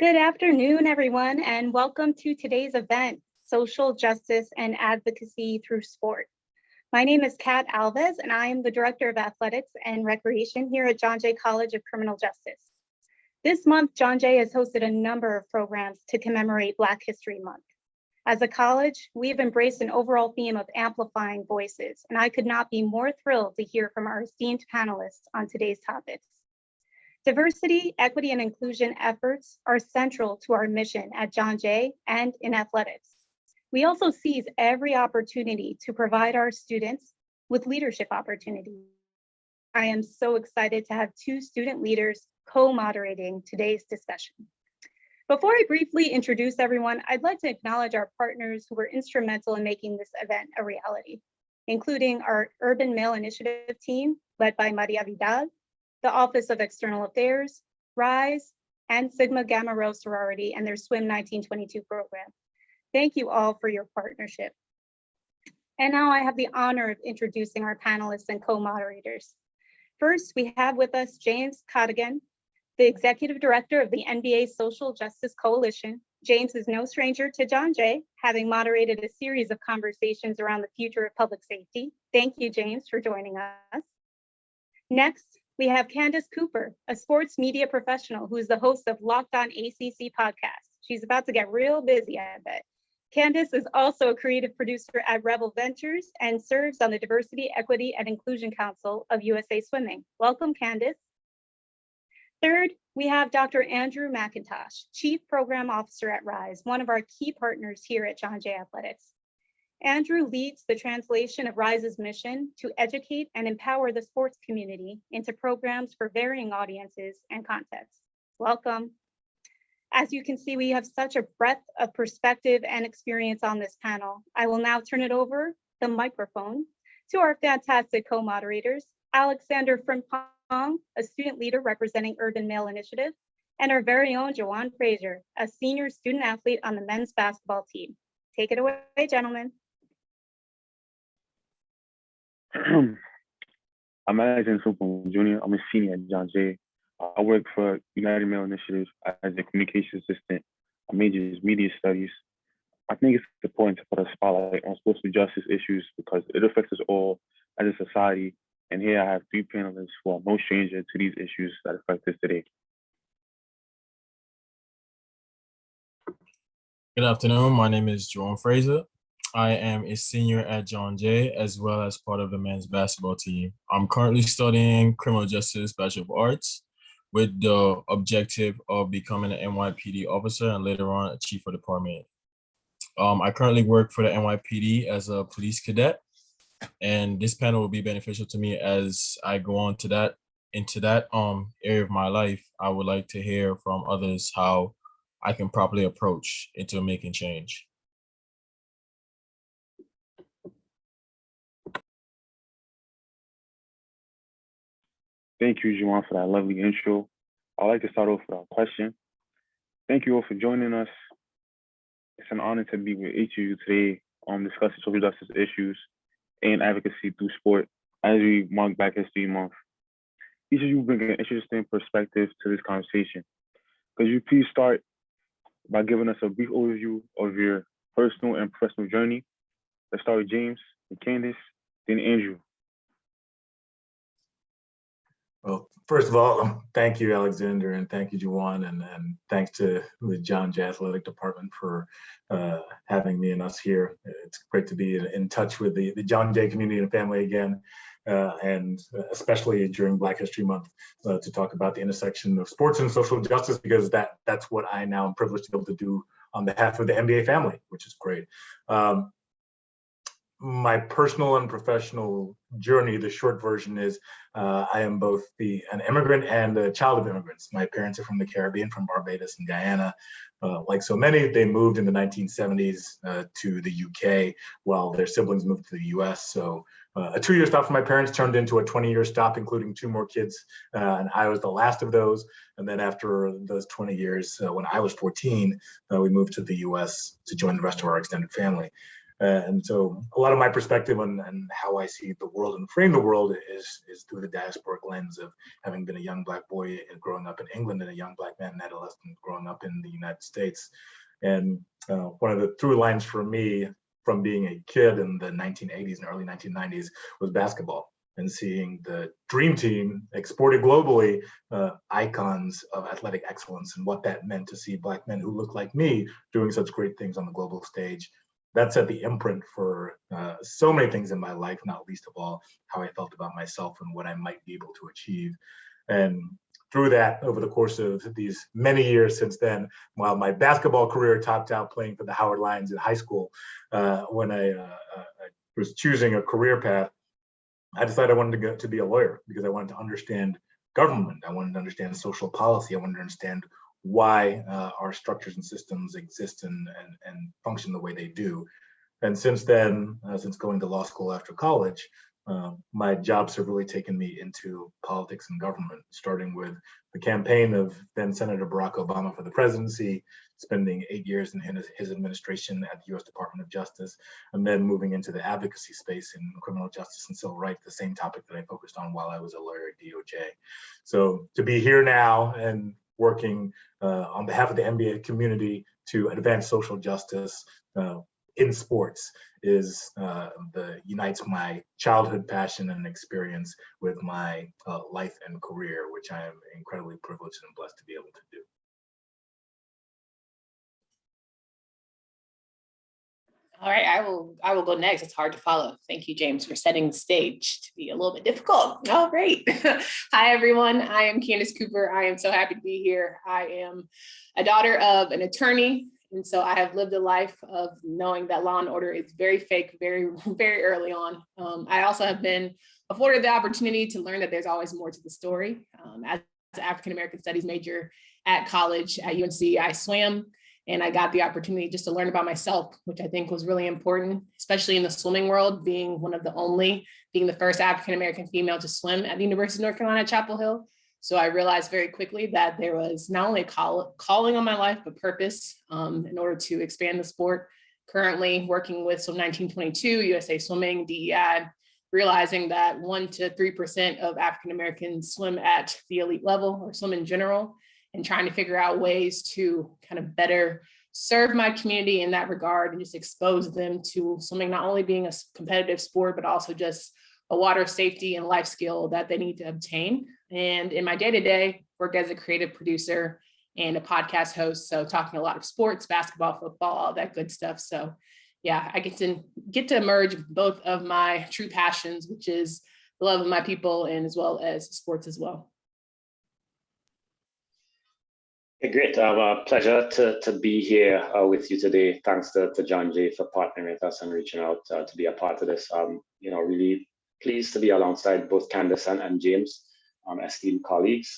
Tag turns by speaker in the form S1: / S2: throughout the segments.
S1: Good afternoon, everyone, and welcome to today's event, Social Justice and Advocacy Through Sport. My name is Kat Alves, and I am the Director of Athletics and Recreation here at John Jay College of Criminal Justice. This month, John Jay has hosted a number of programs to commemorate Black History Month. As a college, we have embraced an overall theme of amplifying voices, and I could not be more thrilled to hear from our esteemed panelists on today's topics. Diversity, equity, and inclusion efforts are central to our mission at John Jay and in athletics. We also seize every opportunity to provide our students with leadership opportunities. I am so excited to have two student leaders co-moderating today's discussion. Before I briefly introduce everyone, I'd like to acknowledge our partners who were instrumental in making this event a reality, including our Urban Male Initiative team, led by Maria Vidal, the Office of External Affairs, RISE, and Sigma Gamma Rho Sorority and their Swim 1922 program. Thank you all for your partnership. And now I have the honor of introducing our panelists and co-moderators. First, we have with us James Cadogan, the Executive Director of the NBA Social Justice Coalition. James is no stranger to John Jay, having moderated a series of conversations around the future of public safety. Thank you, James, for joining us. Next, we have Candace Cooper, a sports media professional who is the host of Locked On ACC podcast. She's about to get real busy, I bet. Candace is also a creative producer at Rebel Ventures and serves on the Diversity, Equity, and Inclusion Council of USA Swimming. Welcome, Candace. Third, we have Dr. Andrew McIntosh, Chief Program Officer at RISE, one of our key partners here at John Jay Athletics. Andrew leads the translation of RISE's mission to educate and empower the sports community into programs for varying audiences and contexts. Welcome. As you can see, we have such a breadth of perspective and experience on this panel. I will now turn it over the microphone to our fantastic co-moderators, Alexander Frimpong, a student leader representing Urban Male Initiative, and our very own Juwan Fraser, a senior student athlete on the men's basketball team. Take it away, gentlemen.
S2: I'm Alexander Frimpong Jr. I'm a senior at John Jay. I work for United Male Initiative as a communication assistant. My major is media studies. I think it's important to put a spotlight on social justice issues because it affects us all as a society. And here I have three panelists who are no stranger to these issues that affect us today.
S3: Good afternoon. My name is Juwan Fraser. I am a senior at John Jay as well as part of the men's basketball team. I'm currently studying criminal justice Bachelor of Arts with the objective of becoming an NYPD officer and later on a chief of department. I currently work for the NYPD as a police cadet, and this panel will be beneficial to me as I go on to into that area of my life. I would like to hear from others how I can properly approach into making change.
S2: Thank you, Juwan, for that lovely intro. I'd like to start off with our question. Thank you all for joining us. It's an honor to be with each of you today discussing social justice issues and advocacy through sport as we mark Black History Month. Each of you bring an interesting perspective to this conversation. Could you please start by giving us a brief overview of your personal and professional journey? Let's start with James and Candace, then Andrew.
S4: Well, first of all, thank you, Alexander, and thank you, Juwan, and thanks to the John Jay Athletic Department for having me and us here. It's great to be in touch with the John Jay community and family again, and especially during Black History Month to talk about the intersection of sports and social justice, because that's what I now am privileged to be able to do on behalf of the NBA family, which is great. My personal and professional journey, the short version is I am both an immigrant and a child of immigrants. My parents are from the Caribbean, from Barbados and Guyana. Like so many, they moved in the 1970s to the UK while their siblings moved to the US. So a 2-year stop for my parents turned into a 20-year stop, including 2 more kids. And I was the last of those. And then after those 20 years, when I was 14, we moved to the US to join the rest of our extended family. And so a lot of my perspective on how I see the world and frame the world is through the diasporic lens of having been a young Black boy and growing up in England and a young Black man and adolescent growing up in the United States. And one of the through lines for me from being a kid in the 1980s and early 1990s was basketball, and seeing the dream team exported globally, icons of athletic excellence and what that meant to see Black men who looked like me doing such great things on the global stage. That set the imprint for so many things in my life, not least of all how I felt about myself and what I might be able to achieve. And through that, over the course of these many years since then, while my basketball career topped out playing for the Howard Lions in high school, when I was choosing a career path, I decided I wanted to go to be a lawyer because I wanted to understand government. I wanted to understand social policy. I wanted to understand why our structures and systems exist and function the way they do. And since then, since going to law school after college, my jobs have really taken me into politics and government, starting with the campaign of then Senator Barack Obama for the presidency, spending 8 years in his administration at the US Department of Justice, and then moving into the advocacy space in criminal justice and civil rights, the same topic that I focused on while I was a lawyer at DOJ. So to be here now and working on behalf of the NBA community to advance social justice in sports is unites my childhood passion and experience with my life and career, which I am incredibly privileged and blessed to be able to do.
S5: All right, I will go next. It's hard to follow. Thank you, James, for setting the stage to be a little bit difficult. Oh, great. Hi, everyone. I am Candace Cooper. I am so happy to be here. I am a daughter of an attorney. And so I have lived a life of knowing that law and order is very fake, very, very early on. I also have been afforded the opportunity to learn that there's always more to the story. As an African-American studies major at college at UNC, I swam. And I got the opportunity just to learn about myself, which I think was really important, especially in the swimming world, being the first African-American female to swim at the University of North Carolina at Chapel Hill. So I realized very quickly that there was not only a calling on my life, but purpose in order to expand the sport. Currently working with Swim 1922, USA Swimming, DEI, realizing that 1 to 3% of African-Americans swim at the elite level or swim in general, and trying to figure out ways to kind of better serve my community in that regard and just expose them to swimming not only being a competitive sport, but also just a water safety and life skill that they need to obtain. And in my day-to-day, work as a creative producer and a podcast host. So talking a lot of sports, basketball, football, all that good stuff. So yeah, I get to merge both of my true passions, which is the love of my people and as well as sports as well.
S6: Great. A pleasure to be here with you today. Thanks to John Jay for partnering with us and reaching out to be a part of this. Really pleased to be alongside both Candace and James, esteemed colleagues.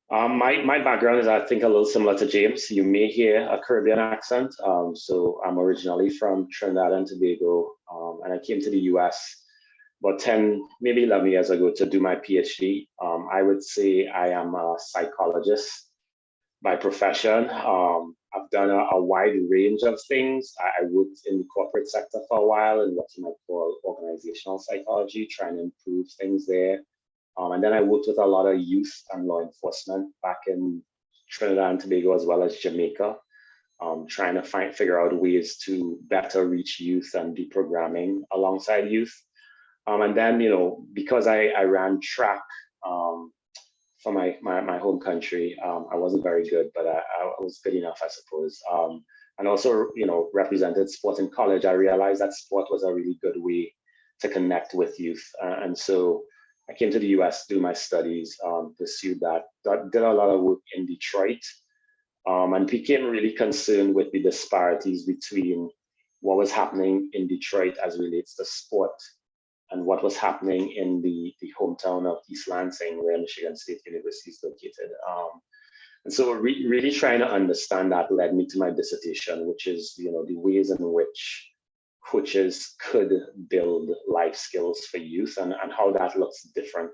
S6: My background is, I think, a little similar to James. You may hear a Caribbean accent. So I'm originally from Trinidad and Tobago, and I came to the US about 10, maybe 11 years ago to do my PhD. I would say I am a psychologist by profession. I've done a wide range of things. I worked in the corporate sector for a while in what you might call organizational psychology, trying to improve things there. And then I worked with a lot of youth and law enforcement back in Trinidad and Tobago as well as Jamaica, trying to figure out ways to better reach youth and deprogramming alongside youth. And then, because I ran track for my home country, I wasn't very good, but I was good enough, I suppose. And also, represented sport in college. I realized that sport was a really good way to connect with youth. And so I came to the US to do my studies, pursued that, did a lot of work in Detroit, and became really concerned with the disparities between what was happening in Detroit as relates to sport and what was happening in the hometown of East Lansing, where Michigan State University is located. And so really trying to understand that led me to my dissertation, which is, the ways in which coaches could build life skills for youth and how that looks different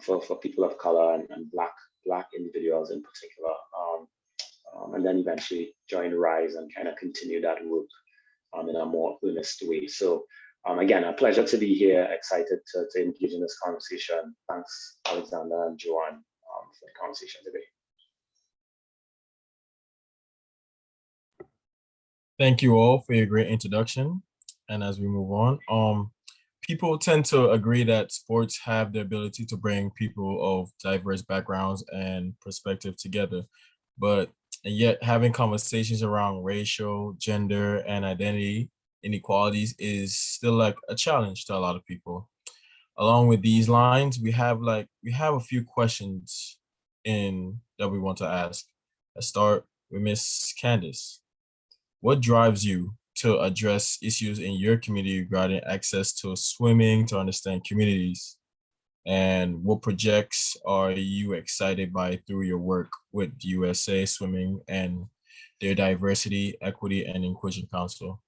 S6: for people of color and Black individuals in particular. And then eventually joined RISE and kind of continue that work in a more earnest way. So again, a pleasure to be here, excited to engage in this conversation. Thanks, Alexander and Juwan, for the conversation today.
S3: Thank you all for your great introduction. And as we move on, people tend to agree that sports have the ability to bring people of diverse backgrounds and perspective together. But yet having conversations around racial, gender, and identity inequalities is still like a challenge to a lot of people. Along with these lines, we have a few questions that we want to ask. Let's start with Miss Candace. What drives you to address issues in your community regarding access to swimming to understand communities? And what projects are you excited by through your work with USA Swimming and their Diversity, Equity, and Inclusion Council?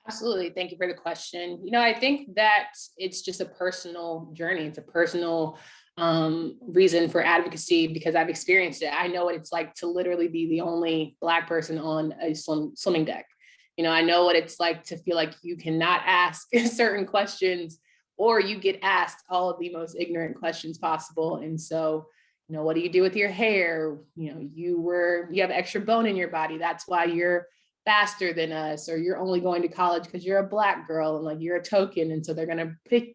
S5: Absolutely. Thank you for the question. I think that it's just a personal journey. It's a personal reason for advocacy because I've experienced it. I know what it's like to literally be the only Black person on a swimming deck. I know what it's like to feel like you cannot ask certain questions or you get asked all of the most ignorant questions possible. And so, what do you do with your hair? You have extra bone in your body. That's why you're faster than us, or you're only going to college because you're a Black girl and like you're a token. And so they're going to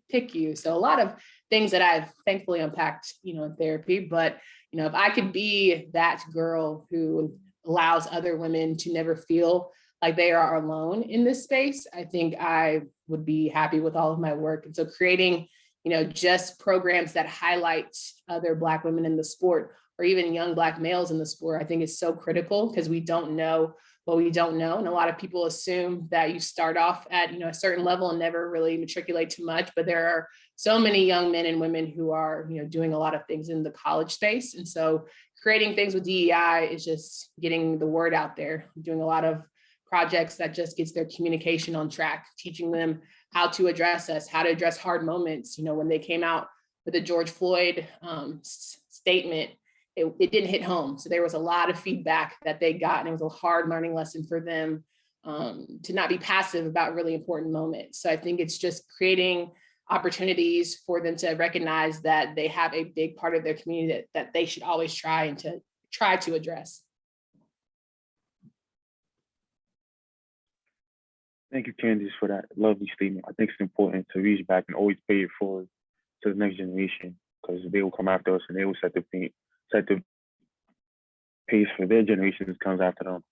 S5: pick you. So a lot of things that I've thankfully unpacked, in therapy. But, if I could be that girl who allows other women to never feel like they are alone in this space, I think I would be happy with all of my work. And so creating, just programs that highlight other Black women in the sport or even young Black males in the sport, I think is so critical because we don't know what we don't know. And a lot of people assume that you start off at, a certain level and never really matriculate too much, but there are so many young men and women who are, doing a lot of things in the college space. And so creating things with DEI is just getting the word out there, doing a lot of projects that just gets their communication on track, teaching them how to address us, how to address hard moments. When they came out with the George Floyd statement, it didn't hit home. So there was a lot of feedback that they got, and it was a hard learning lesson for them to not be passive about really important moments. So I think it's just creating opportunities for them to recognize that they have a big part of their community that they should always try to address.
S2: Thank you, Candace, for that lovely statement. I think it's important to reach back and always pay it forward to the next generation because they will come after us and they will set the pace for their generation that comes after them.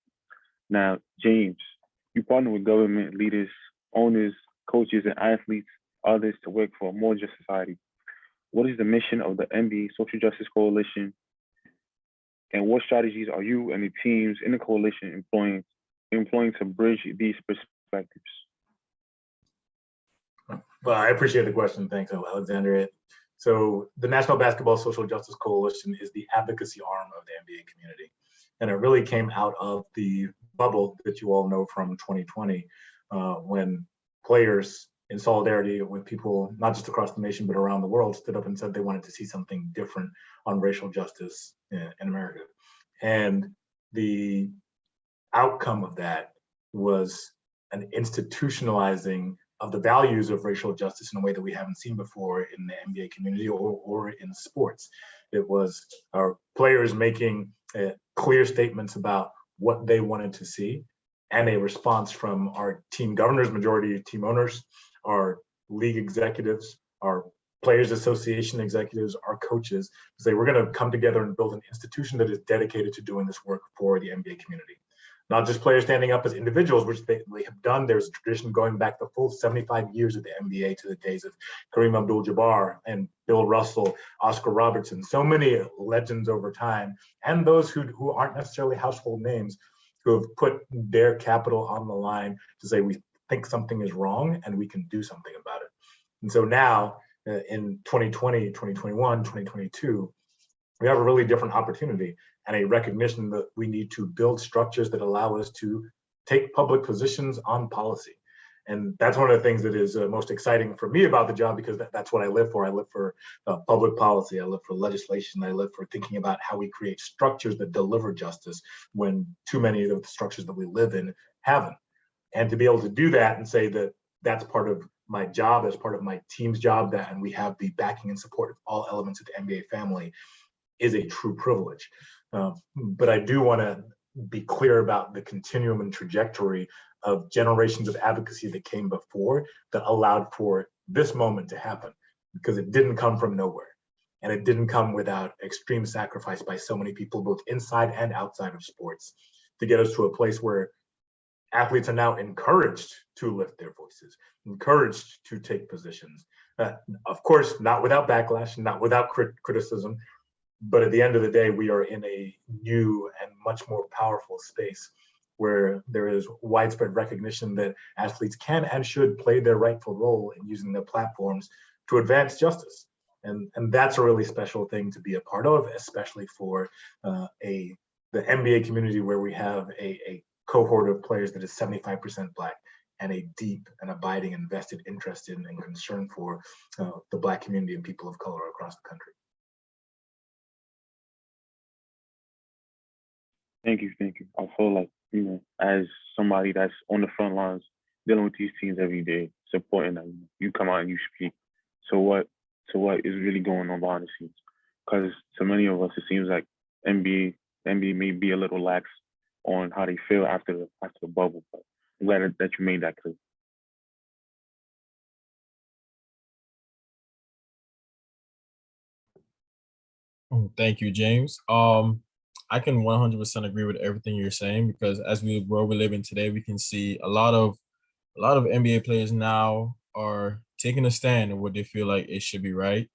S2: Now, James, you partner with government leaders, owners, coaches, and athletes, others to work for a more just society. What is the mission of the NBA Social Justice Coalition? And what strategies are you and the teams in the coalition employing to bridge these perspectives?
S4: Well, I appreciate the question. Thanks, Alexander. So the National Basketball Social Justice Coalition is the advocacy arm of the NBA community. And it really came out of the bubble that you all know from 2020, when players in solidarity with people, not just across the nation, but around the world, stood up and said they wanted to see something different on racial justice in America. And the outcome of that was an institutionalizing of the values of racial justice in a way that we haven't seen before in the NBA community or in sports. It was our players making clear statements about what they wanted to see, and a response from our team governors, majority team owners, our league executives, our players association executives, our coaches, to say we're going to come together and build an institution that is dedicated to doing this work for the NBA community. Not just players standing up as individuals, which they have done. There's a tradition going back the full 75 years of the NBA to the days of Kareem Abdul-Jabbar and Bill Russell, Oscar Robertson, so many legends over time, and those who aren't necessarily household names, who have put their capital on the line to say we think something is wrong and we can do something about it. And so now in 2020, 2021, 2022, we have a really different opportunity and a recognition that we need to build structures that allow us to take public positions on policy. And that's one of the things that is most exciting for me about the job, because that's what I live for. I live for public policy. I live for legislation. I live for thinking about how we create structures that deliver justice when too many of the structures that we live in haven't. And to be able to do that and say that that's part of my job, as part of my team's job, that and we have the backing and support of all elements of the NBA family is a true privilege. But I do want to be clear about the continuum and trajectory of generations of advocacy that came before that allowed for this moment to happen, because it didn't come from nowhere. And it didn't come without extreme sacrifice by so many people, both inside and outside of sports, to get us to a place where athletes are now encouraged to lift their voices, encouraged to take positions. Of course, not without backlash, not without criticism, but at the end of the day, we are in a new and much more powerful space where there is widespread recognition that athletes can and should play their rightful role in using their platforms to advance justice. And that's a really special thing to be a part of, especially for the NBA community, where we have a cohort of players that is 75% Black and a deep and abiding invested interest in and concern for the Black community and people of color across the country.
S2: Thank you. I feel like, as somebody that's on the front lines dealing with these teams every day, it's important that you come out and you speak. So what is really going on behind the scenes? Because to many of us, it seems like NBA may be a little lax on how they feel after the bubble. But I'm glad that you made that clear.
S3: Thank you, James. I can 100% agree with everything you're saying, because as we live in today, we can see a lot of NBA players now are taking a stand on what they feel like it should be right.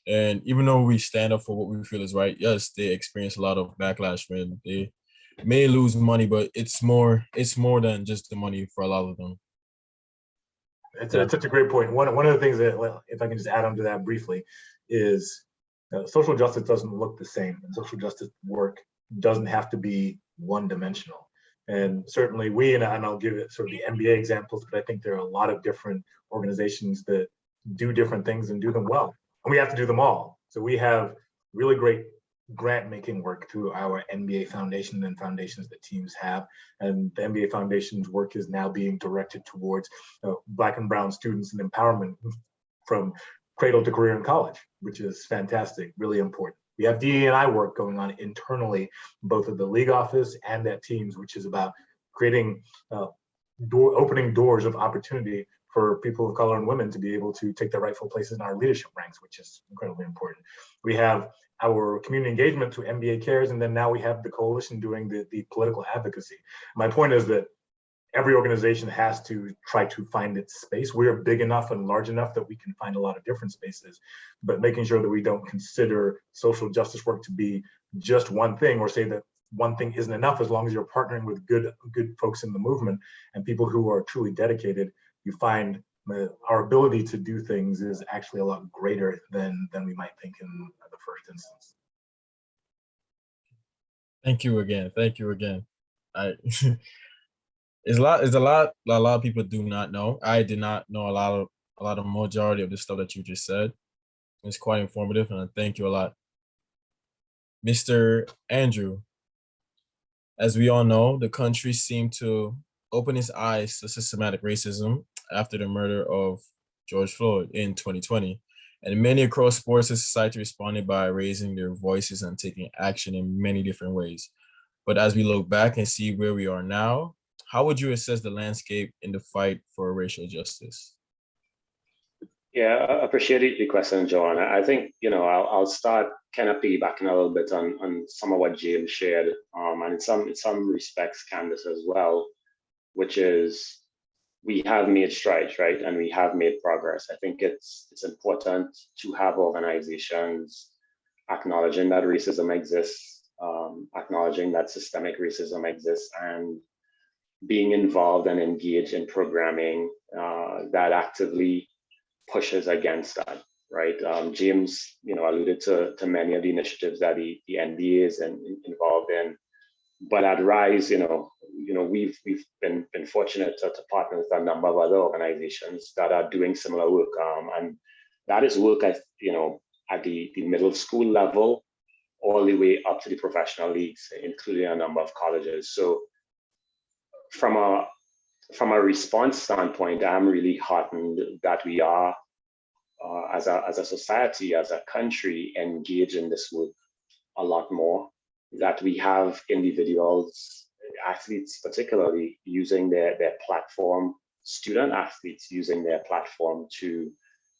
S3: And even though we stand up for what we feel is right, yes, they experience a lot of backlash when they may lose money, but it's more than just the money for a lot of them.
S4: It's such a great point. One of the things that, well, if I can just add on to that briefly, is social justice doesn't look the same, and social justice work doesn't have to be one-dimensional. And certainly and I'll give it sort of the NBA examples, but I think there are a lot of different organizations that do different things and do them well. And we have to do them all. So we have really great grant-making work through our NBA Foundation and foundations that teams have. And the NBA Foundation's work is now being directed towards Black and Brown students and empowerment from cradle to career in college, which is fantastic, really important. We have DEI work going on internally, both at the league office and at teams, which is about creating, opening doors of opportunity for people of color and women to be able to take their rightful places in our leadership ranks, which is incredibly important. We have our community engagement through NBA Cares, and then now we have the coalition doing the political advocacy. My point is that every organization has to try to find its space. We are big enough and large enough that we can find a lot of different spaces, but making sure that we don't consider social justice work to be just one thing, or say that one thing isn't enough. As long as you're partnering with good folks in the movement and people who are truly dedicated, you find our ability to do things is actually a lot greater than we might think in the first instance.
S3: Thank you again. It's a lot of people do not know. I did not know a lot of majority of the stuff that you just said. It's quite informative, and I thank you a lot. Mr. Andrew, as we all know, the country seemed to open its eyes to systematic racism after the murder of George Floyd in 2020. And many across sports and society responded by raising their voices and taking action in many different ways. But as we look back and see where we are now, how would you assess the landscape in the fight for racial justice?
S6: Yeah, I appreciate the question, John. I think, I'll start kind of piggybacking a little bit on some of what James shared, and in some respects, Candace as well, which is we have made strides, right? And we have made progress. I think it's important to have organizations acknowledging that racism exists, acknowledging that systemic racism exists, and being involved and engaged in programming that actively pushes against that, right? James, alluded to many of the initiatives that the NBA is involved in, but at Rise, we've been fortunate to partner with a number of other organizations that are doing similar work, and that is work at the middle school level, all the way up to the professional leagues, including a number of colleges. So from a from a response standpoint, I'm really heartened that we are, as a society, as a country, engaged in this work a lot more, that we have individuals, athletes particularly, using their platform, student athletes using their platform to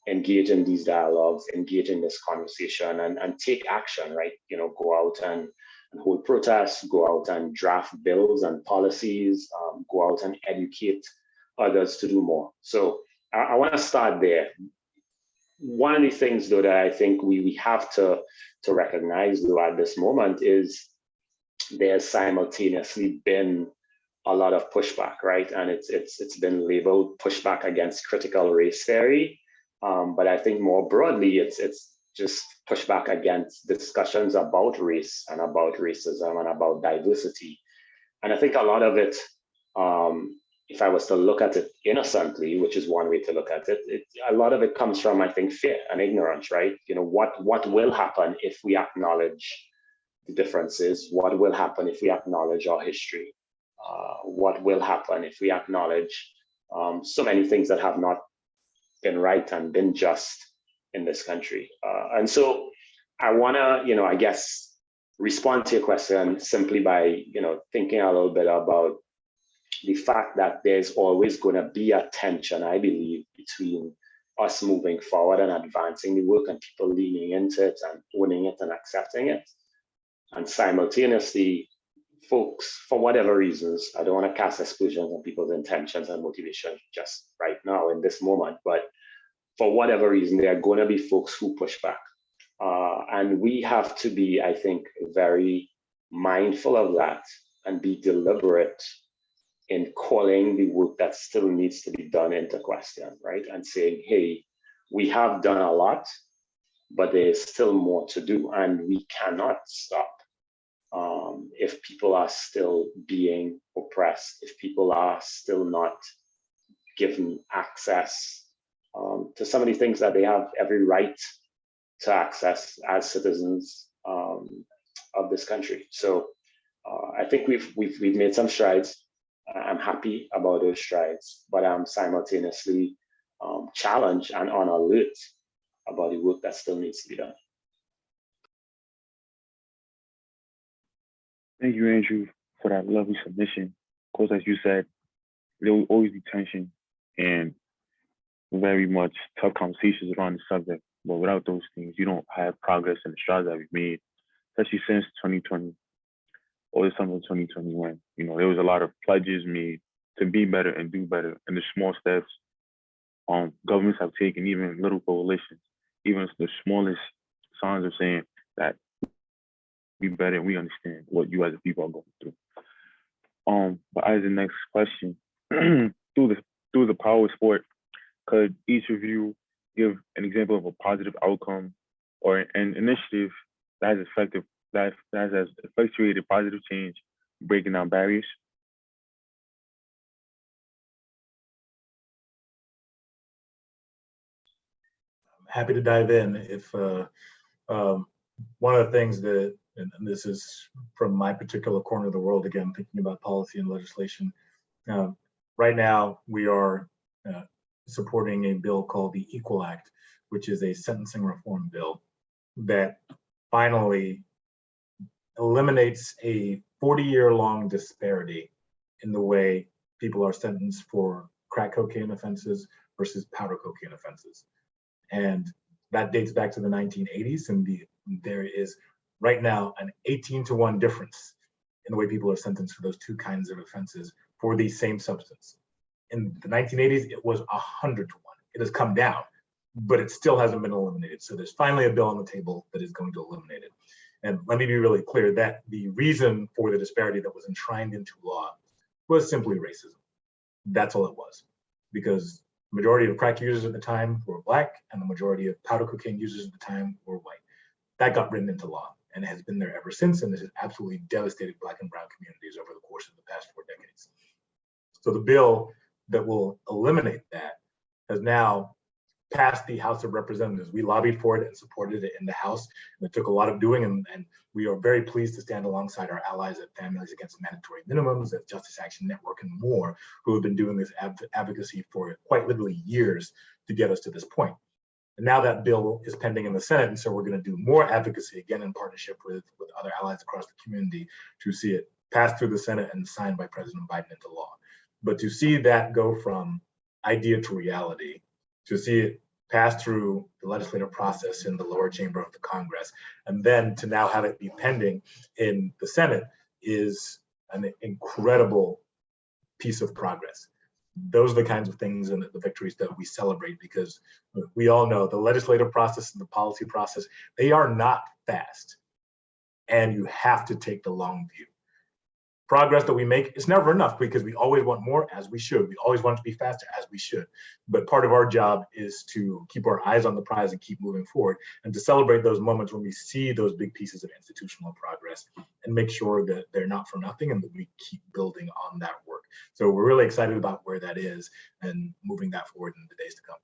S6: engage in these dialogues, engage in this conversation, and take action, right? You know, go out and hold protests, go out and draft bills and policies, go out and educate others to do more. So I want to start there. One of the things, though, that I think we have to recognize, though, at this moment is there's simultaneously been a lot of pushback, right? And it's been labeled pushback against critical race theory, but I think more broadly, it's just pushback against discussions about race and about racism and about diversity. And I think a lot of it, if I was to look at it innocently, which is one way to look at it, a lot of it comes from, I think, fear and ignorance, right? You know, what will happen if we acknowledge the differences? What will happen if we acknowledge our history? What will happen if we acknowledge so many things that have not been right and been just in this country? And so I wanna, I guess, respond to your question simply by, thinking a little bit about the fact that there's always going to be a tension, I believe, between us moving forward and advancing the work and people leaning into it and owning it and accepting it. And simultaneously, folks, for whatever reasons, I don't want to cast aspersions on people's intentions and motivation just right now in this moment, but for whatever reason, there are going to be folks who push back. And we have to be, I think, very mindful of that and be deliberate in calling the work that still needs to be done into question, right? And saying, hey, we have done a lot, but there's still more to do, and we cannot stop if people are still being oppressed, if people are still not given access to some of the things that they have every right to access as citizens of this country. So I think we've made some strides. I'm happy about those strides, but I'm simultaneously challenged and on alert about the work that still needs to be done.
S2: Thank you, Andrew, for that lovely submission. Of course, as you said, there will always be tension and very much tough conversations around the subject. But without those things, you don't have progress in the strides that we've made, especially since 2020 or the summer of 2021. There was a lot of pledges made to be better and do better, and the small steps governments have taken, even little coalitions, even the smallest signs of saying that we better and we understand what you as a people are going through. But as the next question, through the power of sport, could each of you give an example of a positive outcome or an initiative that has effectuated positive change, breaking down barriers?
S4: I'm happy to dive in. If one of the things that, and this is from my particular corner of the world, again, thinking about policy and legislation, right now we are supporting a bill called the Equal Act, which is a sentencing reform bill that finally eliminates a 40-year-long disparity in the way people are sentenced for crack cocaine offenses versus powder cocaine offenses. And that dates back to the 1980s, and there is right now an 18-to-1 difference in the way people are sentenced for those two kinds of offenses for the same substance. In the 1980s, it was 100-to-1. It has come down, but it still hasn't been eliminated. So there's finally a bill on the table that is going to eliminate it. And let me be really clear that the reason for the disparity that was enshrined into law was simply racism. That's all it was, because the majority of crack users at the time were Black, and the majority of powder cocaine users at the time were white. That got written into law, and it has been there ever since, and this has absolutely devastated Black and brown communities over the course of the past 4 decades. So the bill that will eliminate that has now passed the House of Representatives. We lobbied for it and supported it in the House. And it took a lot of doing, and we are very pleased to stand alongside our allies at Families Against Mandatory Minimums, at Justice Action Network, and more, who have been doing this advocacy for quite literally years to get us to this point. And now that bill is pending in the Senate, and so we're going to do more advocacy, again, in partnership with other allies across the community, to see it passed through the Senate and signed by President Biden into law. But to see that go from idea to reality, to see it pass through the legislative process in the lower chamber of the Congress, and then to now have it be pending in the Senate, is an incredible piece of progress. Those are the kinds of things and the victories that we celebrate, because we all know the legislative process and the policy process, they are not fast, and you have to take the long view. Progress that we make is never enough, because we always want more, as we should. We always want it to be faster, as we should. But part of our job is to keep our eyes on the prize and keep moving forward, and to celebrate those moments when we see those big pieces of institutional progress, and make sure that they're not for nothing, and that we keep building on that work. So we're really excited about where that is and moving that forward in the days to come.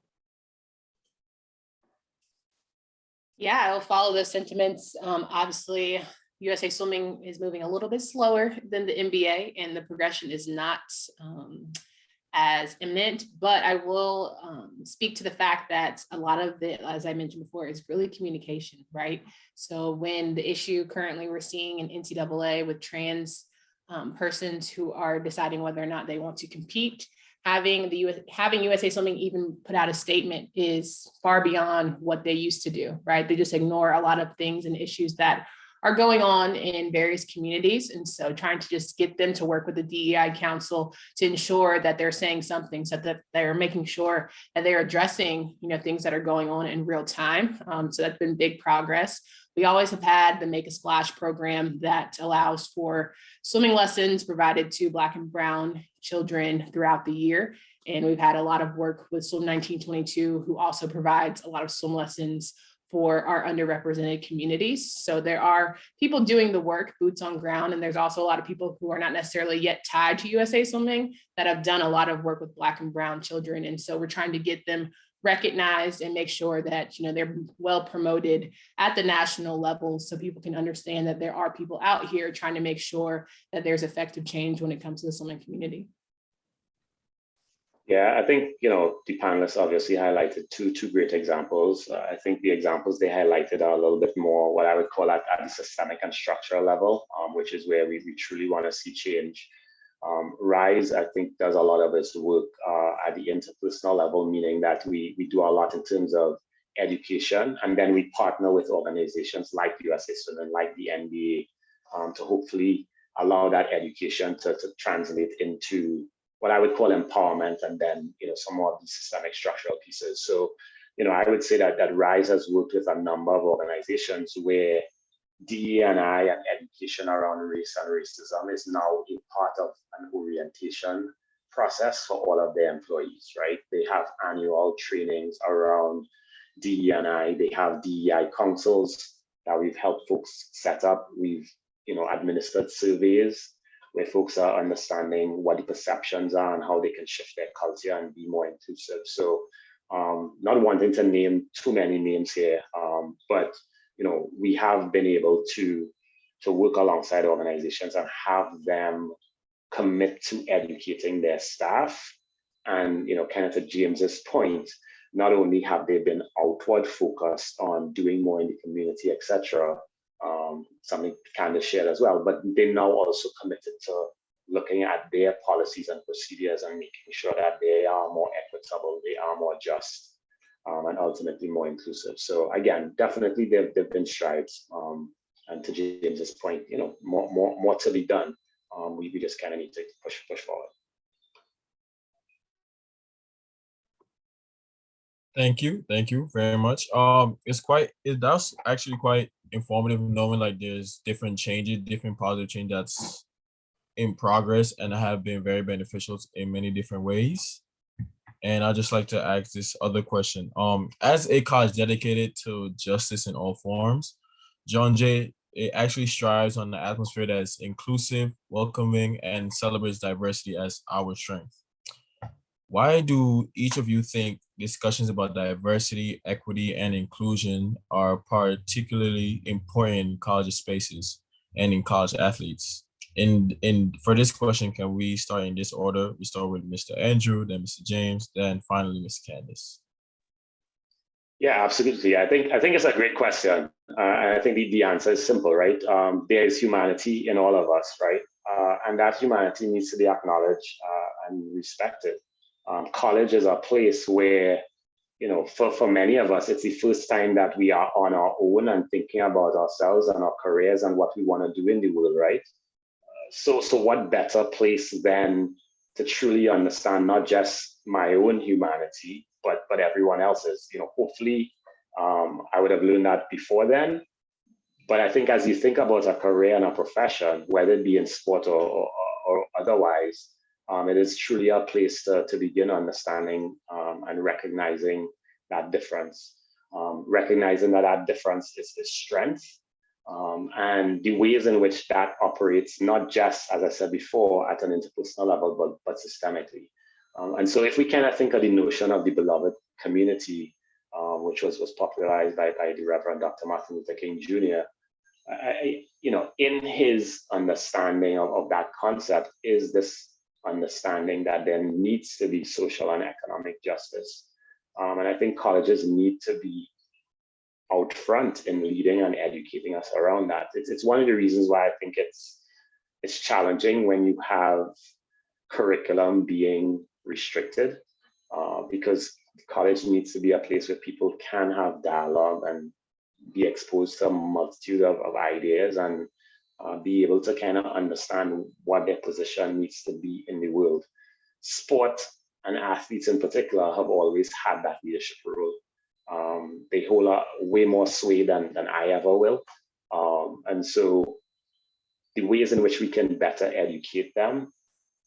S5: Yeah, I'll follow those sentiments. Obviously, USA Swimming is moving a little bit slower than the NBA, and the progression is not as imminent, but I will speak to the fact that a lot of it, as I mentioned before, is really communication, right? So when the issue currently we're seeing in NCAA with trans persons who are deciding whether or not they want to compete, having USA Swimming even put out a statement is far beyond what they used to do, right? They just ignore a lot of things and issues that are going on in various communities. And so trying to just get them to work with the DEI Council to ensure that they're saying something, so that they're making sure that they're addressing, things that are going on in real time. So that's been big progress. We always have had the Make a Splash program that allows for swimming lessons provided to Black and Brown children throughout the year. And we've had a lot of work with Swim 1922, who also provides a lot of swim lessons for our underrepresented communities. So there are people doing the work, boots on ground, and there's also a lot of people who are not necessarily yet tied to USA Swimming that have done a lot of work with Black and Brown children. And so we're trying to get them recognized and make sure that they're well promoted at the national level, so people can understand that there are people out here trying to make sure that there's effective change when it comes to the swimming community.
S6: Yeah, I think, the panelists obviously highlighted two great examples. I think the examples they highlighted are a little bit more what I would call at the systemic and structural level, which is where we truly want to see change. RISE, I think, does a lot of its work at the interpersonal level, meaning that we do a lot in terms of education, and then we partner with organizations like USA Swimming, like the NBA, to hopefully allow that education to translate into what I would call empowerment, and then some more of these systemic structural pieces. So, I would say that RISE has worked with a number of organizations where DE&I and education around race and racism is now a part of an orientation process for all of their employees, right? They have annual trainings around DE&I. They have DEI councils that we've helped folks set up. We've, administered surveys where folks are understanding what the perceptions are and how they can shift their culture and be more inclusive. So not wanting to name too many names here, but we have been able to work alongside organizations and have them commit to educating their staff. And kind of to James's point, not only have they been outward focused on doing more in the community, etc., something Candace shared as well, but they now also committed to looking at their policies and procedures and making sure that they are more equitable, they are more just, and ultimately more inclusive. So again, definitely there've been strides. And to James's point, more to be done. We just kind of need to push forward.
S3: Thank you very much. That's actually quite informative, knowing like there's different changes, different positive change that's in progress and have been very beneficial in many different ways. And I'd just like to ask this other question. As a college dedicated to justice in all forms, John Jay, it actually strives on the atmosphere that's inclusive, welcoming, and celebrates diversity as our strength. Why do each of you think discussions about diversity, equity, and inclusion are particularly important in college spaces and in college athletes? And for this question, can we start in this order? We start with Mr. Andrew, then Mr. James, then finally Ms. Candace.
S6: Yeah, absolutely. I think it's a great question. And I think the answer is simple, right? There is humanity in all of us, right? And that humanity needs to be acknowledged and respected. College is a place where, for many of us, it's the first time that we are on our own and thinking about ourselves and our careers and what we want to do in the world, right? So what better place than to truly understand not just my own humanity, but everyone else's. Hopefully, I would have learned that before then. But I think as you think about a career and a profession, whether it be in sport or otherwise, it is truly a place to begin understanding and recognizing that difference. Recognizing that difference is strength. And the ways in which that operates, not just, as I said before, at an interpersonal level, but systemically. And so if we kind of think of the notion of the beloved community, which was popularized by the Reverend Dr. Martin Luther King Jr., in his understanding of that concept is this understanding that there needs to be social and economic justice. And I think colleges need to be out front in leading and educating us around that. It's one of the reasons why I think it's challenging when you have curriculum being restricted, because college needs to be a place where people can have dialogue and be exposed to a multitude of ideas and be able to kind of understand what their position needs to be in the world. Sport and athletes in particular have always had that leadership role. They hold a way more sway than I ever will. And so the ways in which we can better educate them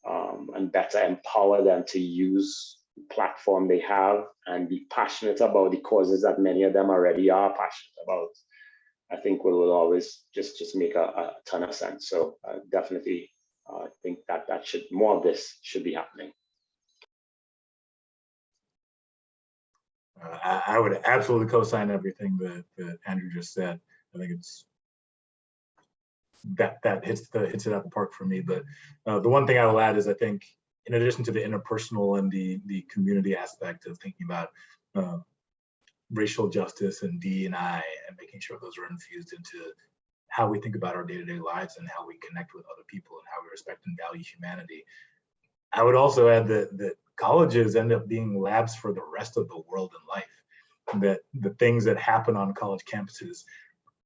S6: and better empower them to use the platform they have and be passionate about the causes that many of them already are passionate about, I think will always just make a ton of sense. So definitely I think that more of this should be happening.
S4: I would absolutely co-sign everything that Andrew just said. I think it's that hits it out the park for me. But the one thing I will add is I think in addition to the interpersonal and the community aspect of thinking about racial justice and DEI and making sure those are infused into how we think about our day-to-day lives and how we connect with other people and how we respect and value humanity. I would also add that colleges end up being labs for the rest of the world in life. That the things that happen on college campuses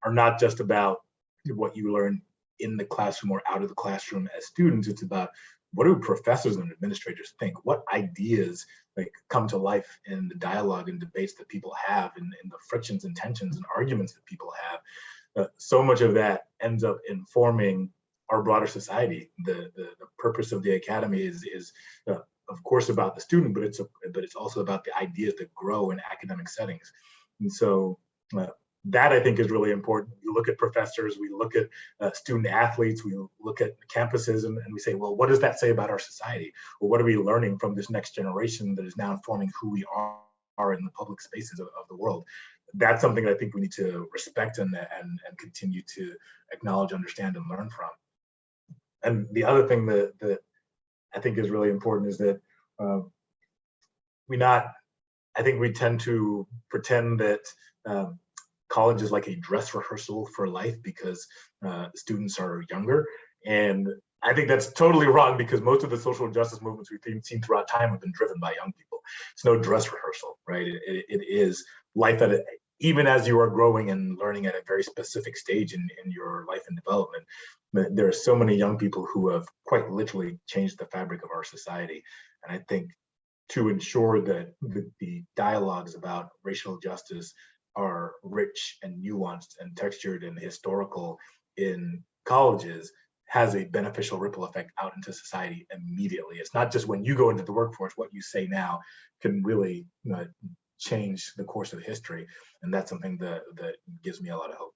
S4: are not just about what you learn in the classroom or out of the classroom as students. It's about what do professors and administrators think? What ideas come to life in the dialogue and debates that people have and the frictions and tensions and arguments that people have. So much of that ends up informing our broader society. The purpose of the academy is of course about the student, but it's also about the ideas that grow in academic settings. And so that I think is really important. We look at professors, we look at student athletes, we look at campuses, and we say, well, what does that say about our society? Or what are we learning from this next generation that is now informing who we are in the public spaces of the world? That's something that I think we need to respect and continue to acknowledge, understand, and learn from. And the other thing that I think is really important is that I think we tend to pretend that college is like a dress rehearsal for life because students are younger. And I think that's totally wrong because most of the social justice movements we've seen throughout time have been driven by young people. It's no dress rehearsal, right? It is life that even as you are growing and learning at a very specific stage in your life and development, there are so many young people who have quite literally changed the fabric of our society. And I think to ensure that the dialogues about racial justice are rich and nuanced and textured and historical in colleges has a beneficial ripple effect out into society immediately. It's not just when you go into the workforce, what you say now can really change the course of history. And that's something that gives me a lot of hope.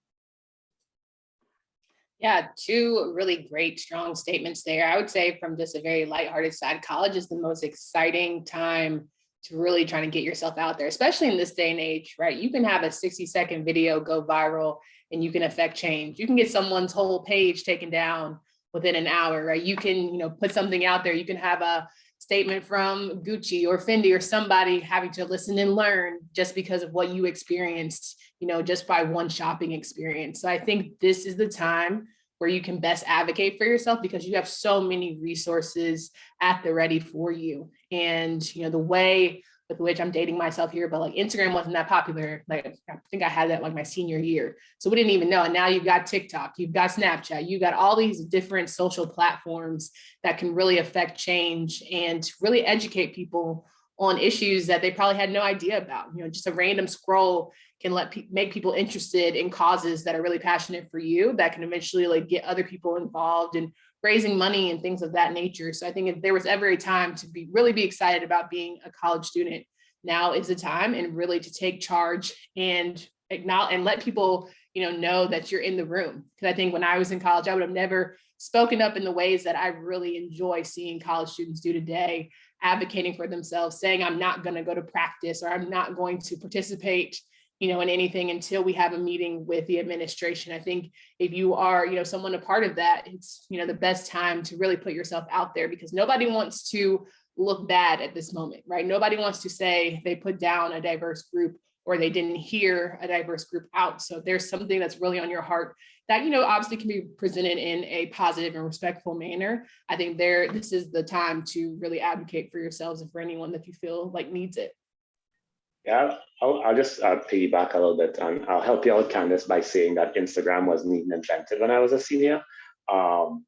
S5: Yeah, two really great, strong statements there. I would say from just a very lighthearted side, college is the most exciting time to really trying to get yourself out there, especially in this day and age, right? You can have a 60-second video go viral and you can affect change. You can get someone's whole page taken down within an hour, right? You can, put something out there. You can have a statement from Gucci or Fendi or somebody having to listen and learn just because of what you experienced, just by one shopping experience. So I think this is the time where you can best advocate for yourself because you have so many resources at the ready for you. And, the way with which I'm dating myself here, but like Instagram wasn't that popular. Like I think I had that like my senior year. So we didn't even know. And now you've got TikTok, you've got Snapchat, you've got all these different social platforms that can really affect change and really educate people on issues that they probably had no idea about. Just a random scroll can make people interested in causes that are really passionate for you that can eventually like get other people involved in raising money and things of that nature. So I think if there was ever a time to really be excited about being a college student, now is the time, and really to take charge and acknowledge and let people, know that you're in the room. Because I think when I was in college, I would have never spoken up in the ways that I really enjoy seeing college students do today, advocating for themselves, saying, I'm not going to go to practice, or I'm not going to participate in anything until we have a meeting with the administration. I think if you are, someone a part of that, it's, the best time to really put yourself out there because nobody wants to look bad at this moment, right? Nobody wants to say they put down a diverse group or they didn't hear a diverse group out. So if there's something that's really on your heart that, obviously can be presented in a positive and respectful manner, I think this is the time to really advocate for yourselves and for anyone that you feel like needs it.
S6: Yeah, I'll just piggyback a little bit, and I'll help you out, Candace, by saying that Instagram wasn't even invented when I was a senior. And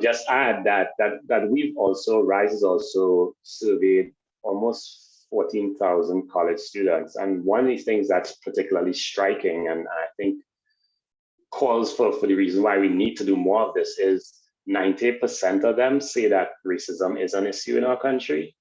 S6: just add that we've also, RISE has also surveyed almost 14,000 college students. And one of the things that's particularly striking, and I think calls for the reason why we need to do more of this, is 90% of them say that racism is an issue in our country.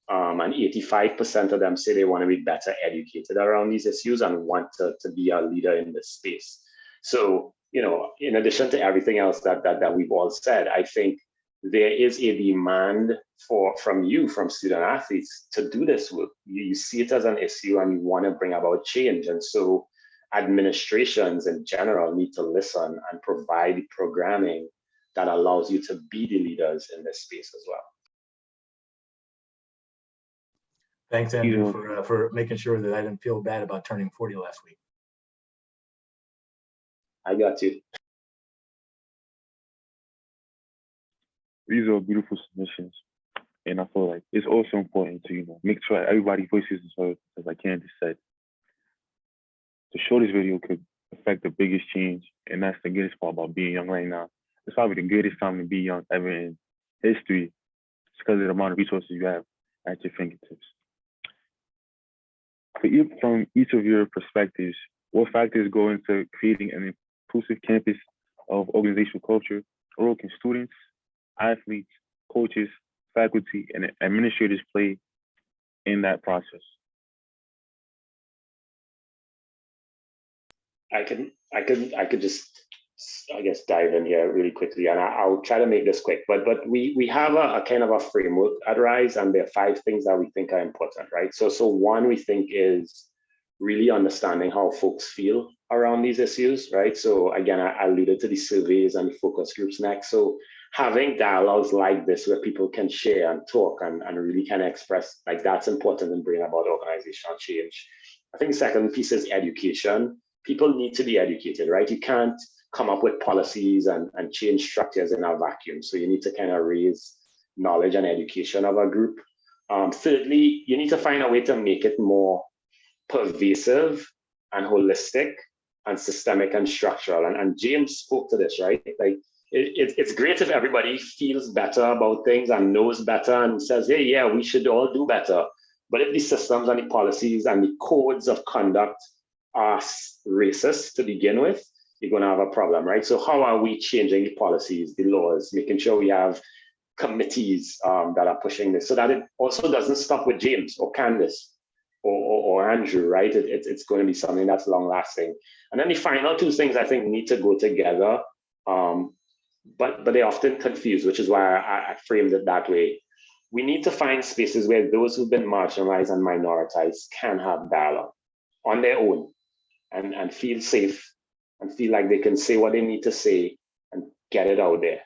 S6: And 85% of them say they want to be better educated around these issues and want to be a leader in this space. So, in addition to everything else that we've all said, I think there is a demand from student athletes to do this work. You see it as an issue and you want to bring about change. And so administrations in general need to listen and provide programming that allows you to be the leaders in this space as well.
S4: Thanks, Andrew, for making sure that I didn't feel bad about turning 40 last week.
S6: I got you.
S2: These are beautiful submissions. And I feel like it's also important to, make sure everybody's voices is heard, as like Candace said. The shortest video could affect the biggest change, and that's the greatest part about being young right now. It's probably the greatest time to be young ever in history. It's because of the amount of resources you have at your fingertips. From each of your perspectives, what factors go into creating an inclusive campus of organizational culture? What role can students, athletes, coaches, faculty, and administrators play in that process?
S6: I could just, I guess, dive in here really quickly, and I'll try to make this quick. But we have a kind of a framework at RISE, and there are 5 things that we think are important, right? So one we think is really understanding how folks feel around these issues, right? So again, I alluded to the surveys and the focus groups next. So having dialogues like this where people can share and talk and really kind of express, like, that's important in bringing about organizational change. I think the second piece is education. People need to be educated, right? You can't come up with policies and change structures in a vacuum. So you need to kind of raise knowledge and education of a group. Thirdly, you need to find a way to make it more pervasive and holistic and systemic and structural. And James spoke to this, right? Like, it's great if everybody feels better about things and knows better and says, hey, yeah, we should all do better. But if the systems and the policies and the codes of conduct are racist to begin with, you're going to have a problem, right? So how are we changing the policies, the laws, making sure we have committees that are pushing this, so that it also doesn't stop with James or Candace? or Andrew, right? It's going to be something that's long lasting. And then the final two things I think need to go together, but they often confuse, which is why I framed it that way. We need to find spaces where those who've been marginalized and minoritized can have dialogue on their own and feel safe and feel like they can say what they need to say and get it out there.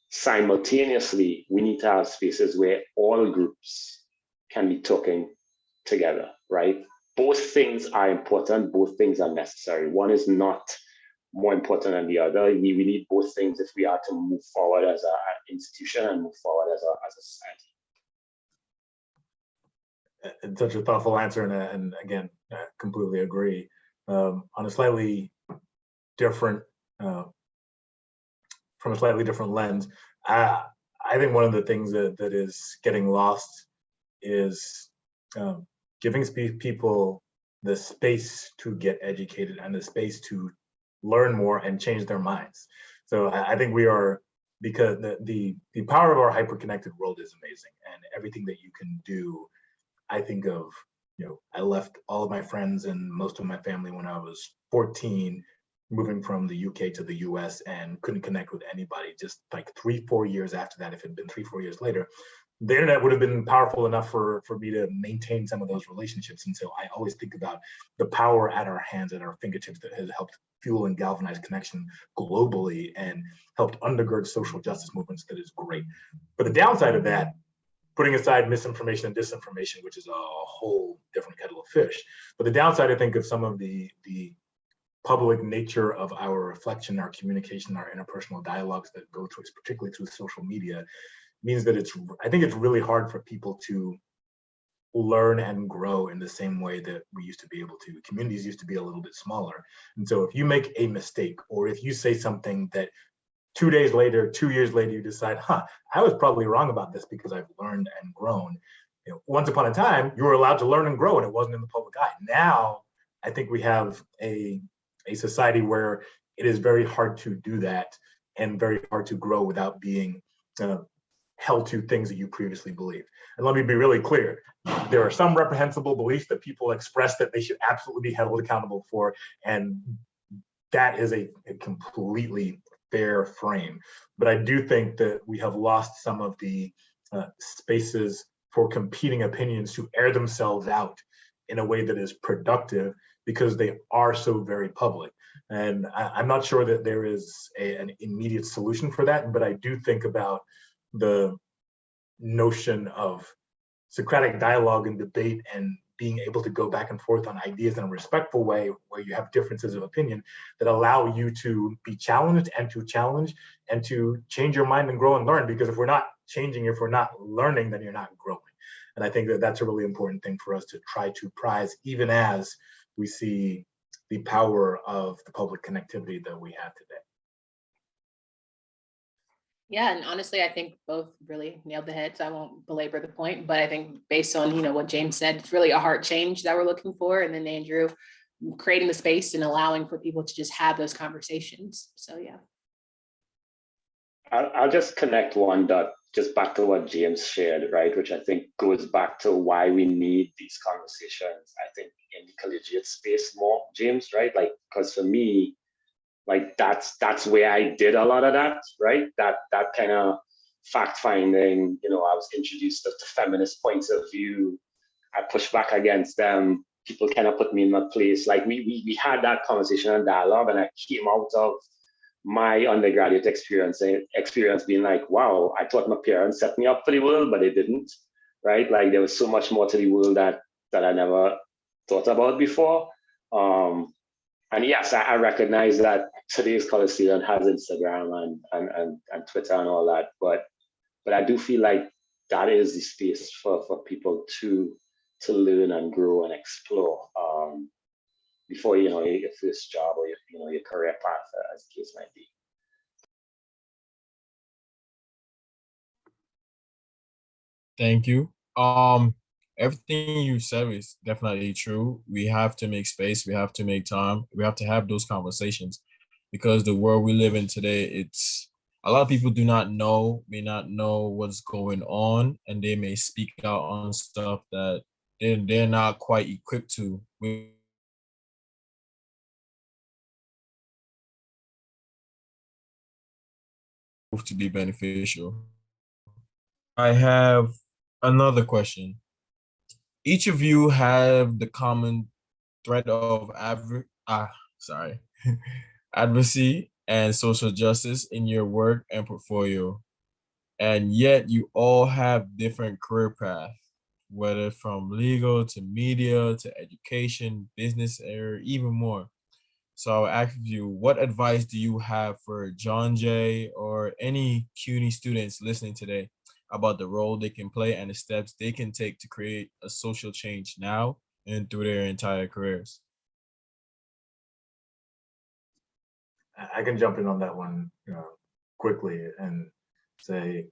S6: Simultaneously, we need to have spaces where all groups can be talking together, right? Both things are important, both things are necessary. One is not more important than the other. We need both things if we are to move forward as an institution and move forward as a society.
S4: It's such a thoughtful answer, and again, I completely agree. On a slightly different, from a slightly different lens, I think one of the things that is getting lost is giving people the space to get educated and the space to learn more and change their minds. So I think we are, because the power of our hyper-connected world is amazing, and everything that you can do. I think of, I left all of my friends and most of my family when I was 14, moving from the UK to the US, and couldn't connect with anybody. Just like 3-4 years after that, if it had been 3-4 years later, the internet would have been powerful enough for me to maintain some of those relationships. And so I always think about the power at our hands, at our fingertips, that has helped fuel and galvanize connection globally and helped undergird social justice movements. That is great. But the downside of that, putting aside misinformation and disinformation, which is a whole different kettle of fish. But the downside, I think, of some of the public nature of our reflection, our communication, our interpersonal dialogues that go through, particularly through social media, means that I think it's really hard for people to learn and grow in the same way that we used to be able to. Communities used to be a little bit smaller. And so if you make a mistake, or if you say something that 2 days later, 2 years later, you decide, I was probably wrong about this because I've learned and grown. Once upon a time, you were allowed to learn and grow, and it wasn't in the public eye. Now, I think we have a society where it is very hard to do that and very hard to grow without being held to things that you previously believed. And let me be really clear. There are some reprehensible beliefs that people express that they should absolutely be held accountable for, and that is a completely fair frame. But I do think that we have lost some of the spaces for competing opinions to air themselves out in a way that is productive, because they are so very public. And I'm not sure that there is an immediate solution for that, but I do think about the notion of Socratic dialogue and debate and being able to go back and forth on ideas in a respectful way where you have differences of opinion that allow you to be challenged and to challenge and to change your mind and grow and learn. Because if we're not changing, if we're not learning, then you're not growing. And I think that that's a really important thing for us to try to prize, even as we see the power of the public connectivity that we have today.
S5: Yeah, and honestly, I think both really nailed the head, so I won't belabor the point, but I think based on, what James said, it's really a heart change that we're looking for. And then Andrew, creating the space and allowing for people to just have those conversations. So, yeah.
S6: I'll just connect one dot just back to what James shared, right? Which I think goes back to why we need these conversations, I think, in the collegiate space more, James, right? Like, because for me, like that's where I did a lot of that, right? That kind of fact finding, I was introduced to feminist points of view. I pushed back against them. People kind of put me in my place. Like we had that conversation and dialogue, and I came out of my undergraduate experience being like, wow, I thought my parents set me up for the world, but they didn't, right? Like there was so much more to the world that I never thought about before. And yes, I recognize that today's college student has Instagram and Twitter and all that, but I do feel like that is the space for people to learn and grow and explore before your first job or your career path, as the case might be.
S3: Thank you. Everything you said is definitely true. We have to make space. We have to make time. We have to have those conversations, because the world we live in today, it's a lot of people may not know what's going on, and they may speak out on stuff that they're not quite equipped to be beneficial. I have another question. Each of you have the common thread of advocacy and social justice in your work and portfolio, and yet you all have different career paths, whether from legal to media to education, business, or even more. So I'll ask you, what advice do you have for John Jay or any CUNY students listening today about the role they can play and the steps they can take to create a social change now and through their entire careers?
S4: I can jump in on that one quickly and say,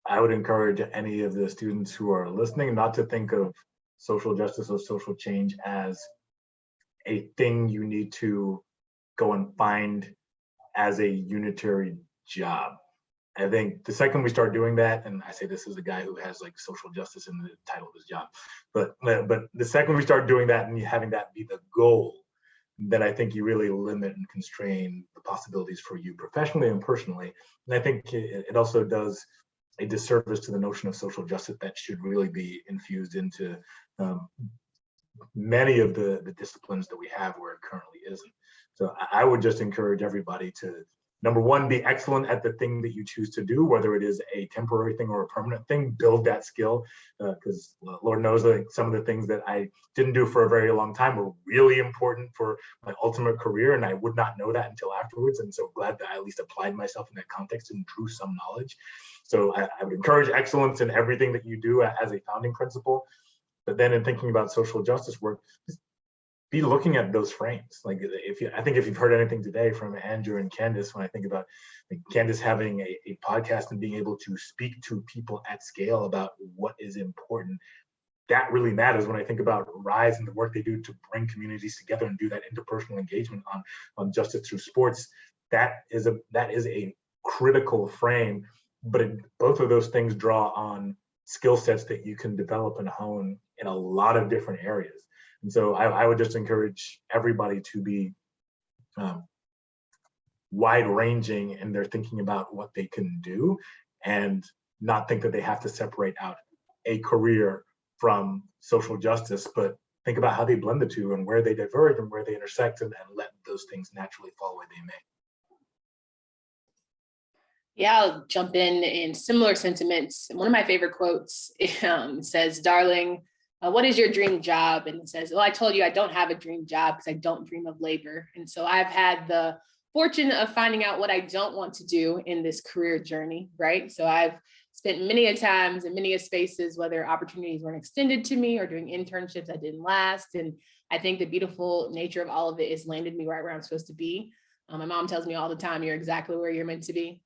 S4: I would encourage any of the students who are listening not to think of social justice or social change as a thing you need to go and find as a unitary job. I think the second we start doing that, and I say this as a guy who has like social justice in the title of his job, but the second we start doing that and having that be the goal, then I think you really limit and constrain the possibilities for you professionally and personally. And I think it also does a disservice to the notion of social justice that should really be infused into many of the disciplines that we have where it currently isn't. So I would just encourage everybody to, number one, be excellent at the thing that you choose to do, whether it is a temporary thing or a permanent thing. Build that skill, because Lord knows that some of the things that I didn't do for a very long time were really important for my ultimate career, and I would not know that until afterwards. And so glad that I at least applied myself in that context and drew some knowledge. So I would encourage excellence in everything that you do as a founding principle. But then in thinking about social justice work, be looking at those frames. Like I think if you've heard anything today from Andrew and Candace, when I think about like Candace having a podcast and being able to speak to people at scale about what is important, that really matters when I think about RISE and the work they do to bring communities together and do that interpersonal engagement on justice through sports. That is a critical frame, but both of those things draw on skill sets that you can develop and hone in a lot of different areas. And so I would just encourage everybody to be wide-ranging in their thinking about what they can do and not think that they have to separate out a career from social justice, but think about how they blend the two and where they diverge and where they intersect, and let those things naturally fall where they may.
S5: Yeah, I'll jump in similar sentiments. One of my favorite quotes says, "Darling, what is your dream job?" And it says, "Well, I told you I don't have a dream job because I don't dream of labor." And so I've had the fortune of finding out what I don't want to do in this career journey, right? So I've spent many a times in many a spaces, whether opportunities weren't extended to me or doing internships that didn't last. And I think the beautiful nature of all of it is landed me right where I'm supposed to be. My mom tells me all the time, you're exactly where you're meant to be.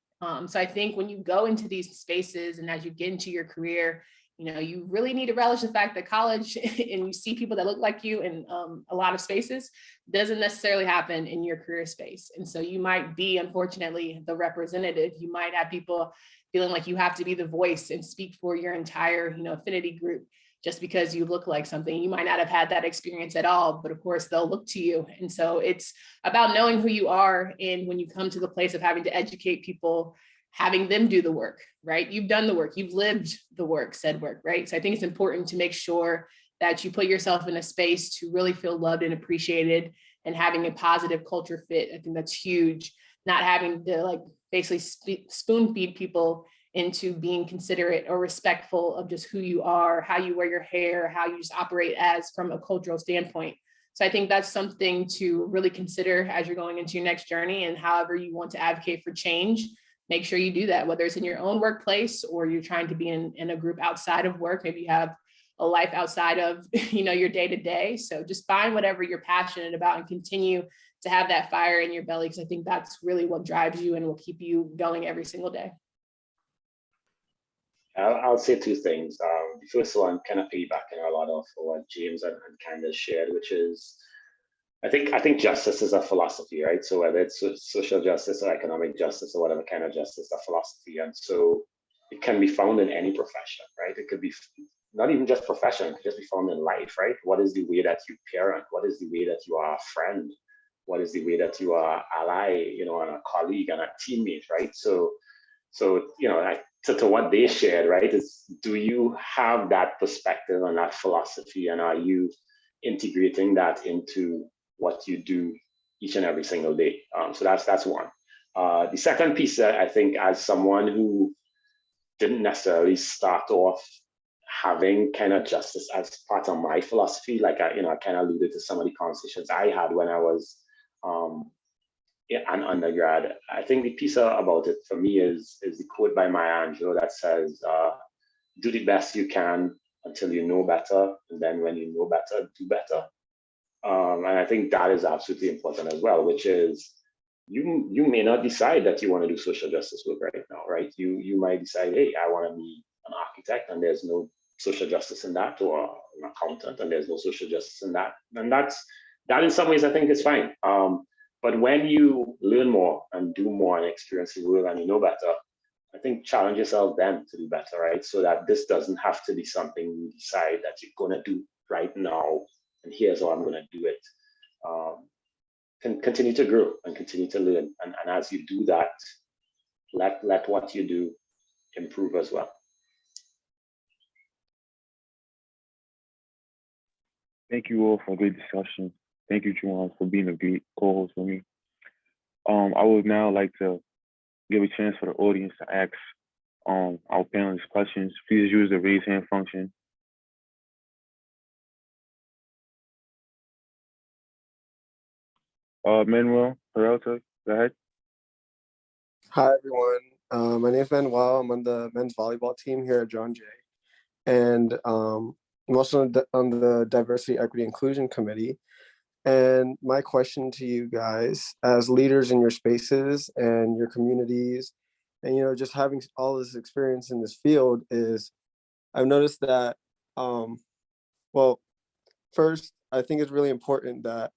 S5: So I think when you go into these spaces and as you get into your career, you really need to relish the fact that college and you see people that look like you in a lot of spaces doesn't necessarily happen in your career space. And so you might be, unfortunately, the representative. You might have people feeling like you have to be the voice and speak for your entire, affinity group just because you look like something. You might not have had that experience at all, but of course they'll look to you. And so it's about knowing who you are. And when you come to the place of having to educate people, having them do the work, right? You've done the work, you've lived the work, said work, right? So I think it's important to make sure that you put yourself in a space to really feel loved and appreciated and having a positive culture fit. I think that's huge. Not having to basically spoon feed people into being considerate or respectful of just who you are, how you wear your hair, how you just operate as from a cultural standpoint. So I think that's something to really consider as you're going into your next journey, and however you want to advocate for change, make sure you do that, whether it's in your own workplace or you're trying to be in a group outside of work. Maybe you have a life outside of your day-to-day. So just find whatever you're passionate about and continue to have that fire in your belly, because I think that's really what drives you and will keep you going every single day.
S6: I'll say two things. The first one, kind of piggybacking a lot of what James and Candace shared, which is, I think justice is a philosophy, right? So whether it's social justice or economic justice or whatever kind of justice, a philosophy. And so it can be found in any profession, right? It could be not even just profession, it could just be found in life, right? What is the way that you parent? What is the way that you are a friend? What is the way that you are ally, and a colleague and a teammate, right? So to what they shared, right, is do you have that perspective and that philosophy, and are you integrating that into what you do each and every single day? So that's one. The second piece, I think, as someone who didn't necessarily start off having kind of justice as part of my philosophy, like I kind of alluded to some of the conversations I had when I was an undergrad. I think the piece about it for me is the quote by Maya Angelou that says, do the best you can until you know better, and then when you know better, do better. And I think that is absolutely important as well, which is you may not decide that you want to do social justice work right now, right? You might decide, hey, I want to be an architect, and there's no social justice in that, or an accountant, and there's no social justice in that. And that in some ways I think is fine. But when you learn more and do more and experience the world and you know better, I think challenge yourself then to do better, right? So that this doesn't have to be something you decide that you're going to do right now, and here's how I'm going to do it. Continue to grow and continue to learn. And as you do that, let what you do improve as well.
S2: Thank you all for a great discussion. Thank you, Juwan, for being a great co-host with me. I would now like to give a chance for the audience to ask our panelists questions. Please use the raise hand function. Manuel Peralta, go ahead.
S7: Hi, everyone. My name is Manuel. I'm on the men's volleyball team here at John Jay. And I'm also on the Diversity, Equity, Inclusion Committee. And my question to you guys, as leaders in your spaces and your communities, and just having all this experience in this field, is I've noticed that, well, first, I think it's really important that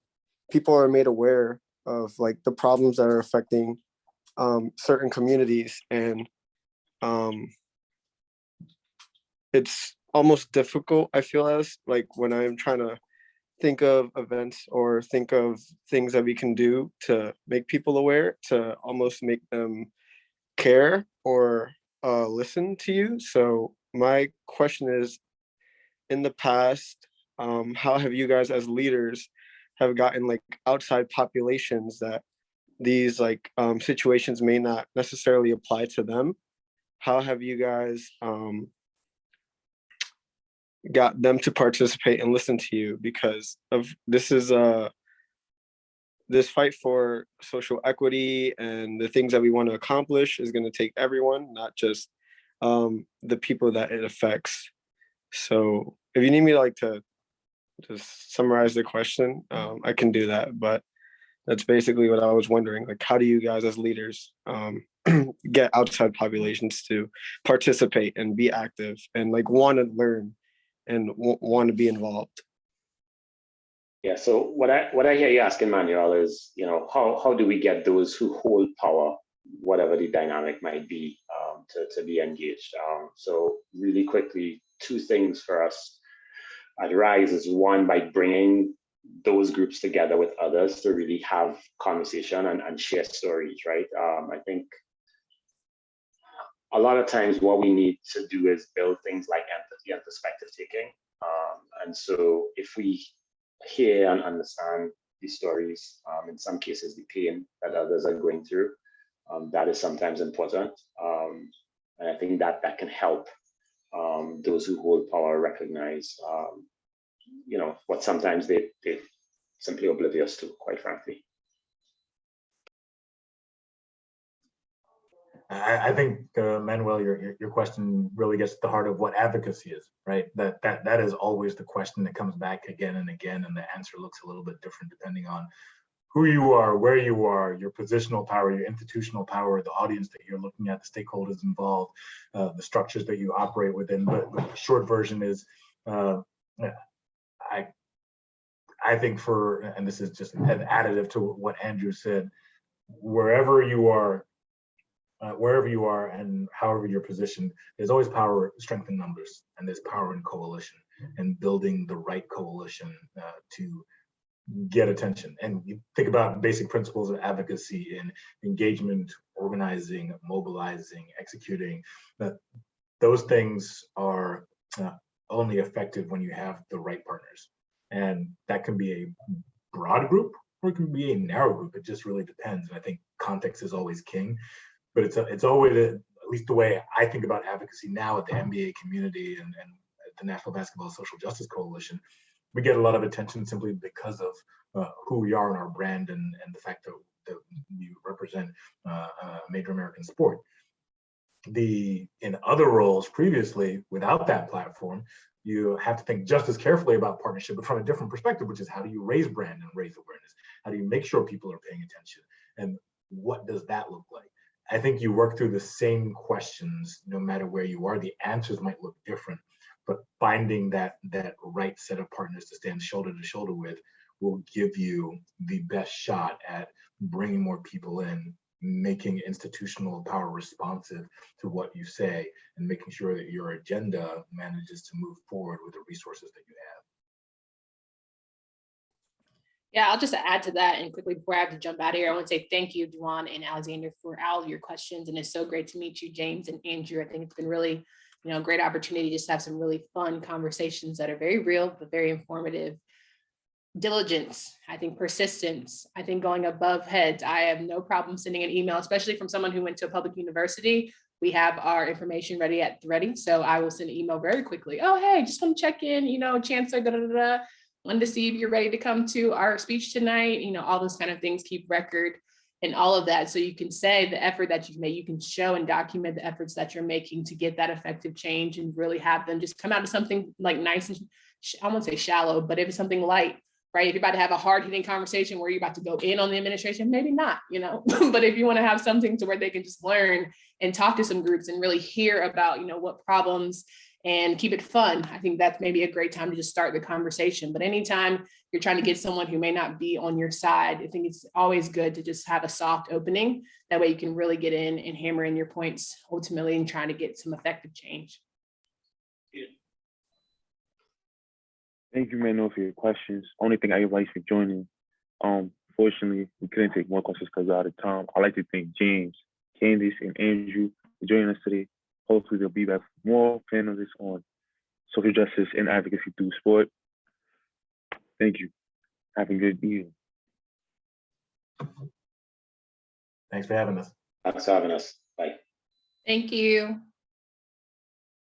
S7: people are made aware of like the problems that are affecting certain communities, and it's almost difficult, I feel, as like when I'm trying to think of events or think of things that we can do to make people aware, to almost make them care or listen to you. So my question is, in the past, how have you guys as leaders have gotten like outside populations that these like situations may not necessarily apply to them? How have you guys got them to participate and listen to you? Because of this fight for social equity and the things that we want to accomplish is going to take everyone, not just the people that it affects. So if you need me to just summarize the question, I can do that, but that's basically what I was wondering. Like, how do you guys as leaders get outside populations to participate and be active and like want to learn and want to be involved?
S6: Yeah, so what I hear you asking, Manuel, is how do we get those who hold power, whatever the dynamic might be, to be engaged? So really quickly, two things for us at RISE is one, by bringing those groups together with others to really have conversation and share stories, right? I think a lot of times what we need to do is build things like empathy and perspective taking. And so if we hear and understand these stories, in some cases the pain that others are going through, that is sometimes important. And I think that can help those who hold power recognize what sometimes they're simply oblivious to, quite frankly.
S4: I think, Manuel, your question really gets to the heart of what advocacy is, right? That is always the question that comes back again and again, and the answer looks a little bit different depending on who you are, where you are, your positional power, your institutional power, the audience that you're looking at, the stakeholders involved, the structures that you operate within. But the short version is, I think and this is just an additive to what Andrew said, wherever you are, wherever you are and however you're positioned, there's always power, strength in numbers, and there's power in coalition and building the right coalition to get attention. And you think about basic principles of advocacy and engagement, organizing, mobilizing, executing. Those things are only effective when you have the right partners. And that can be a broad group or it can be a narrow group. It just really depends. And I think context is always king, but it's always, at least the way I think about advocacy now at the NBA community and the National Basketball Social Justice Coalition, we get a lot of attention simply because of who we are in our brand and the fact that we represent a major American sport. In other roles previously, without that platform, you have to think just as carefully about partnership, but from a different perspective, which is how do you raise brand and raise awareness? How do you make sure people are paying attention? And what does that look like? I think you work through the same questions no matter where you are. The answers might look different, but finding that right set of partners to stand shoulder to shoulder with will give you the best shot at bringing more people in, making institutional power responsive to what you say, and making sure that your agenda manages to move forward with the resources that you have.
S5: Yeah, I'll just add to that and quickly before I have to jump out of here, I want to say thank you, Juwan and Alexander, for all of your questions. And it's so great to meet you, James and Andrew. I think it's been really, a great opportunity just to have some really fun conversations that are very real, but very informative. Diligence, I think persistence, I think going above heads. I have no problem sending an email, especially from someone who went to a public university. We have our information ready. So I will send an email very quickly. Oh, hey, just want to check in, Chancellor, wanted to see if you're ready to come to our speech tonight, all those kind of things, keep record and all of that. So you can say the effort that you've made, you can show and document the efforts that you're making to get that effective change and really have them just come out of something like nice and I won't say shallow, but if it's something light, right? If you're about to have a hard hitting conversation where you're about to go in on the administration, maybe not, but if you want to have something to where they can just learn and talk to some groups and really hear about, what problems and keep it fun. I think that's maybe a great time to just start the conversation. But anytime you're trying to get someone who may not be on your side, I think it's always good to just have a soft opening. That way you can really get in and hammer in your points ultimately and trying to get some effective change.
S2: Thank you, Manuel, for your questions. Only thing I advise for joining. Fortunately, we couldn't take more questions because we're out of time. I'd like to thank James, Candace, and Andrew for joining us today. Hopefully, they'll be back for more panelists on social justice and advocacy through sport. Thank you. Have a good evening.
S4: Thanks for having us.
S6: Thanks for having us. Bye.
S5: Thank you.